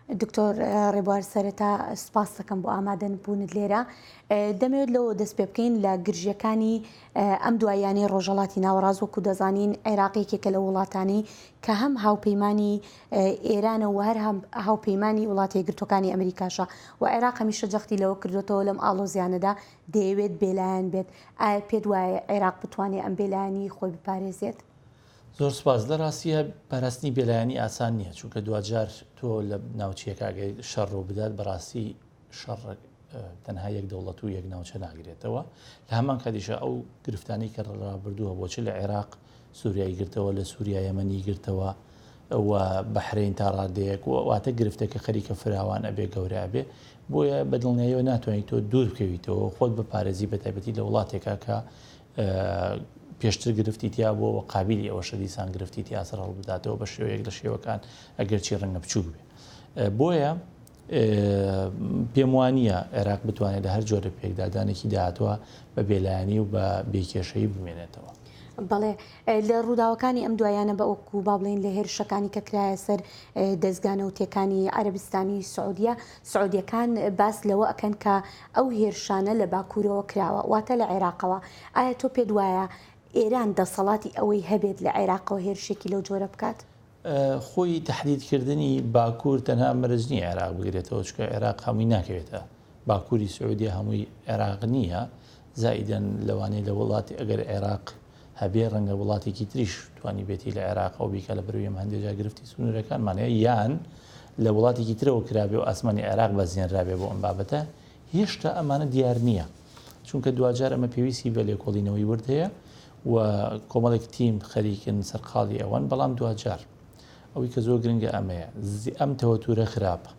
دکتۆر ڕێبوار سەرەتا سپاس دەکەم بۆ ئامادەن بوونت لێرە دەمەوێت لەوە دەست پێ بکەین لە گرژیەکانی ئەم دوایانەی ڕۆژهەڵاتی ناوەڕاست وەکو دەزانین عێراقێکێکە لە وڵاتانی کە هەم هاوپەیمانی ئێرانە و هەر هاوپەیمانی وڵاتی یەکگرتووەکانی ئەمریکاشە و عێراق هەمیشە جەختی لەوە کردوێتەوە لەم ئاڵۆزیانەدا دەیەوێت بێلایەن بێت ئایا پێت وایە عێراق بتوانێت ئەم بێلایەنی خۆی بپارێزێت؟ زۆر سپاس لە ڕاستیە پاراستنی بێلایەنی ئاسان نییە چونکە دوجار تۆ لە ناوچیەکەگەی شەڕ ڕوو بدات بەڕاستی شەڕ تەنها یەک دەوڵەت و یەک ناوچە ناگرێتەوە لە هەمان کاتیشە ئەو گرفتانەی کە ڕابردووە بۆچی لە عێراق سووریایی گرتەوە لە سووریا یەمەنی گرتەوە و بەحرین تا ڕادەیەک واتە گرفتەکە خەریکە فراوان ئەبێ گەورە بێ بۆیە بەدڵنیاییەوە ناتوانیت تۆ دوور بکەویتەوە خۆت بپارێزی بە تایبەتی لە وڵاتێکە کە پێشتر گرفتی تیا بۆ قابلی ئەوە شەدیسان گرفتی تیاسەر هەڵبداتەوە بە شێوەیەک لە شێوەکان ئەگەر چی ڕەنگە بچووک بێ بۆیە پێم وانە عێراق بتوانێت لە هەر جۆرە پێکدادانێکی داهاتوە بە بێلایانی و بە بێکێشەی بمێنێتەوە. بەڵێ لە ڕووداوەکانی ئەم دوایانە بە ئەوکو با بڵێن لە هێرشەکانی کە کرایە سەر دەستگانە وتەکانی عەرەبستانی سعودیەکان باس لەوە ئەکەن کە ئەو هێرشانە لە باکوورەوە کراوە واتە لە عێراقەوە ئایا تۆ پێت وایە ئێران دەسەڵاتی ئەوەی هەبێت لە عێراقەوە هێرشێکی لەو جۆرە بکات؟ خۆی تەحدیدکردنی باکوور تەنها مەرج نییە عێراق بگرێتەوە چکە عێراق هەمووی ناکەوێتە باکووری سعودی هەمووی عێراق نییە زائیدەن لەوانەیە لە وڵاتی ئەگەر عێراق هەبێ ڕەنگە وڵاتێکی تریش توانی بێتی لە عێراق ئەو بیکە لە بەروی هەندێکجا گرفتی سنوورەکانمانەیە یان لە وڵاتێکی ترەوە کرابێ و ئاسمانی عێراق بەزیێنرابێ بۆ ئەم بابەتە هێشتا ئەمانە دیار نییە چونکە دوجار ئەمە پێویستی بە لێکۆڵینەوەی ورد هەیە و کۆمەڵێک تیم خەریکن سەرقاڵی ئەوەن بەڵام دوجار ئەوەی کە زۆر گرنگە ئەمەیە ئەم تەوەتورە خراپە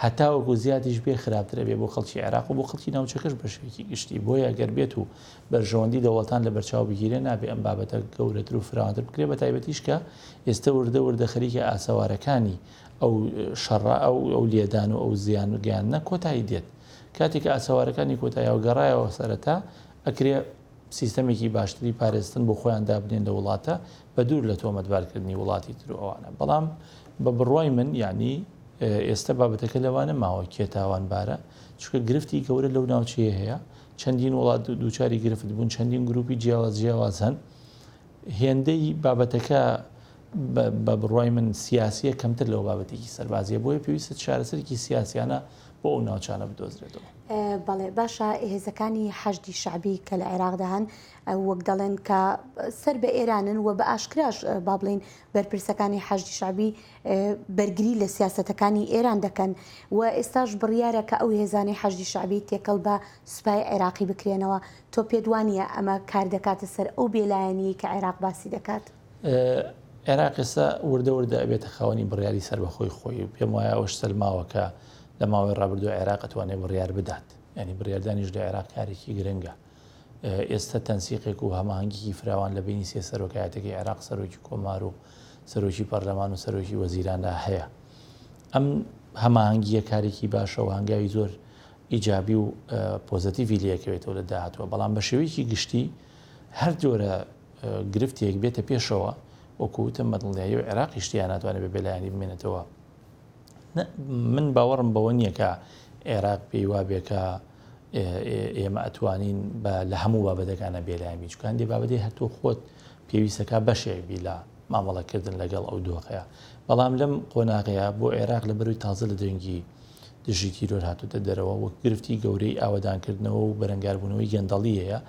هەتا وەکو زیاتیش بێ خراپترە بێ بۆ خەڵکی عێراق و بۆ خەڵکی ناوچەکەش بە شێوەیەکی گشتی بۆیە ئەگەر بێت و بەرژەوەندی دەوڵەتان لە بەرچاو بگیرێ نابێ ئەم بابەتە گەورەتر و فراوانتر بکرێ بە تایبەتیش کە ئێستا وردە خەریکە ئاسەوارەکانی ئەو شەڕە ئەو لێدان و ئەو زیان و گیانە کۆتایی دێت کاتێک ئاسەوارەکانی کۆتاییەوە گەڕایەوە سەرەتا ئەکرێ سیستەمێکی باشتری پارێزتن بۆ خۆیان دابنێن لە وڵاتە بە دوور لە تۆمەتبارکردنی وڵاتی تر ئەوانە بەڵام بە بڕوای من یعنی ئێستا بابەتەکە لەوانە ماوە کێتاوانبارە چونکە گرفتی گەورە لەو ناوچەیە هەیە چەندین وڵات دووچاری گرفت بوون چەندین گروپی جیاواز هەن هێندەی بابەتەکە بە بڕوای من سیاسیە کەمتر لەو بابەتێکی سەربازیە بۆیە پێویستە چارەسەرێکی سیاسیانە بۆ ئەو ناوچانە بدۆزرێتەوە. بەڵێ باشە هێزەکانی حەشدی شعبی کە لە عێراقدا هەن وەک دەڵێن کە سەر بە ئێرانن و بە ئاشکراش با بڵین بەرپرسەکانی حەشدی شعبی بەرگری لە سیاسەتەکانی ئێران دەکەن و ئێستاش بڕیارە کە ئەو هێزانی حەشدی شعبی تێکەڵ بە سوپای عێراقی بکرێنەوە تۆ پێت وانە ئەمە کار دەکاتە سەر ئەو بێلایەنی کە عێراق باسی دەکات؟ عێراق ئێستا وردە ئەبێتە خاوەنی بڕیاری سەر بەخۆی خۆی و پێم وایە ئەوش سەلماوەکە لە ماوەی ڕابردوو عێراق ئەتوانێت بڕیار بدات ینی بڕیاردانیش لە عێراق کارێکی گرنگە ئێستا تەنسیقێک و هەماهنگگی فراوان لە بینی سێ سەرۆکایەتێکی عێراق سەرۆکی کۆمار و سەرۆکی پەرلەمان و سەرۆکی وەزیراندا هەیە ئەم هەماهنگگیە کارێکی باشە و هەنگاوی زۆر ئیجابی و پۆزتیڤی لەکەوێتەوە لە داهاتوە بەڵام بە شێوەیەکی گشتی هەر جۆرە گرفتێک بێتە پێشەوە وەکوتم بەدڵنیایی و عێراقی شتیان ناتوانێت بە بێلایانی بمێنێتەوە من باوەڕم بەوە نییە کە عێراق پێی وابێکە ئێمە ئەتوانین لە هەموو بابەتەکانە بێلایمی چکە هەندێک بابەتی هەتۆ خۆت پێویستەکە بەشێکبی لە مامەڵەکردن لەگەڵ ئەو دۆخەیە بەڵام لەم قۆناغەیە بۆ عێراق لە بەروی تازە لە دەنگی دژی تیرۆر هاتوتە دەرەوە وەک گرفتی گەورەی ئاوەدانکردنەوە و بەرەنگاربوونەوەی گەندەڵیەیە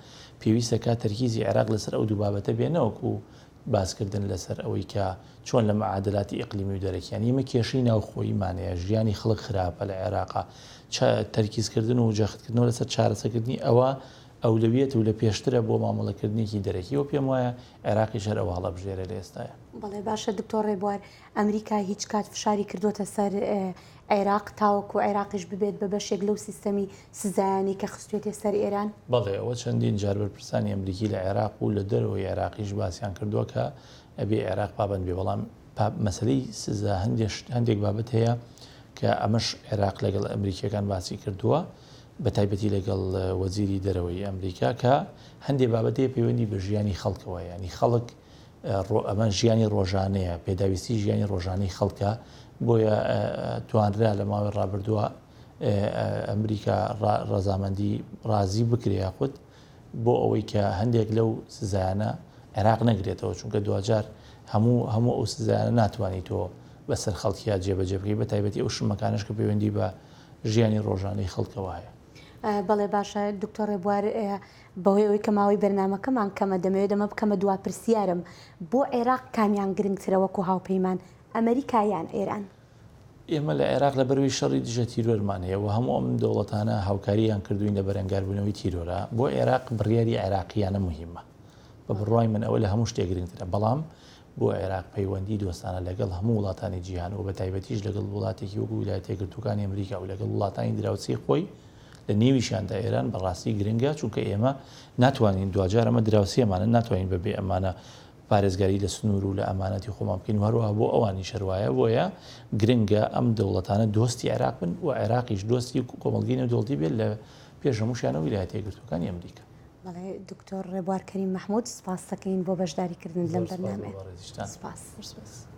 پێویستەکە تەرکیزی عێراق لەسەر ئەو دوو بابەتە بێنەوەکو باسکردن لەسەر ئەوەی کە چۆن لە معادلاتی ئیقلیمی و دەرەکیان ئێمە کێشەی ناوخۆییمانەیە ژیانی خەڵک خراپە لە عێراقا تەرکیزکردن و جەختکردنەوە لەسەر چارەسەرکردنی ئەوە ئەولەویەت و لە پێشترە بۆ مامەڵەکردنێکی دەرەکی و پێم وایە عێراقی شەر ئەوە هەڵە بژێرە لە ئێستاە. بەڵێ باشە دکتۆر ڕێبوار ئەمریکا هیچ کات فشاری کردوتە سەر عێراق تاوەکو عێراقیش ببێت بە بەشێک لەو سیستەمی سزایانی کە خستوێتێ سەر ئێران؟ بەڵێ ئەوە چەندین جار بەرپرسانی ئەمریکی لە عێراق و لە دەرەوەی عێراقیش باسییان کردووە کە ئەبێ عێراق پابند بێ بەڵام مەسلەی سزا هەندێک بابەت هەیە کە ئەمەش عێراق لەگەڵ ئەمریکیەکان باسی کردووە بە تایبەتی لەگەڵ وەزیری دەرەوەی ئەمریکا کە هەندێک بابەتەیە پەیوەندی بە ژیانی خەڵکەوە ینی خەڵک ئەمە ژیانی ڕۆژانەیە پێداویستی ژیانی ڕۆژانەی خەڵکە بۆیە توانرا لە ماوەی ڕابردووە ئەمریکا ڕەزامەندی ڕازی بکرێ یاخود بۆ ئەوەی کە هەندێک لەو سزایانە عێراق نەگرێتەوە چونکە دوجار هەموو ئەو سزایانە ناتوانیت تۆ بەسەر خەڵکییا جێبەجێ بکەی بە تایبەتی ئەو شمەکانش کە پەیوەندی بە ژیانی ڕۆژانەی خەڵکەوە هەیە. بەڵێ باشە دکتۆر ڕێبوار بەهۆی ئەوەی کەماوەی بەرنمەکەمان کەمە دەمەوێت دەمە بکەمە دوا پرسیارم بۆ عێراق کامیان گرنگترە وەکو هاوپەیمان ئەمریکا یان ئێران؟ ئێمە لە عێراق لە بەروی شەڕی دژە تیرۆرمان هەیە و هەموو ئەم دەوڵەتانە هاوکاریان کردوین لە بەرەنگاربوونەوەی تیرۆرە بۆ عێراق بڕیاری عێراقیانە مهمە بە بڕای من ئەوە لە هەموو شتێک گرنگترە بەڵام بۆ عێراق پەیوەندی دۆستانە لەگەڵ هەموو وڵاتانی جیهان و بە تایبەتیش لەگەڵ وڵاتێکی وەکو ویلایەتە یەکگرتووەکانی ئەمریکا و لەگەڵ وڵاتانی دراوسی خۆی لە نێویشاندا ئێران بەڕاستی گرنگە چونکە ئێمە ناتوانین دوجار ئەمە دراوسیەمانە ناتوانین بەبێ ئەمانە پارێزگاری لە سنوور و لە ئەمانەتی خۆمان بکەین هەروەها بۆ ئەوانی شەروایە بۆیە گرنگە ئەم دەوڵەتانە دۆستی عێراق بن و عێراقیش دۆستی کۆمەڵگەی نێودوڵەتی بێت لە پێش هەمووشیانە ویلایەتە یەکگرتووەکانی ئەمریکا. بەڵێ دکتۆر ڕێبوار کەریم مەحموود سپاس دەکەین بۆ بەشداریکردن لەم بەرنامەیە. سپاس.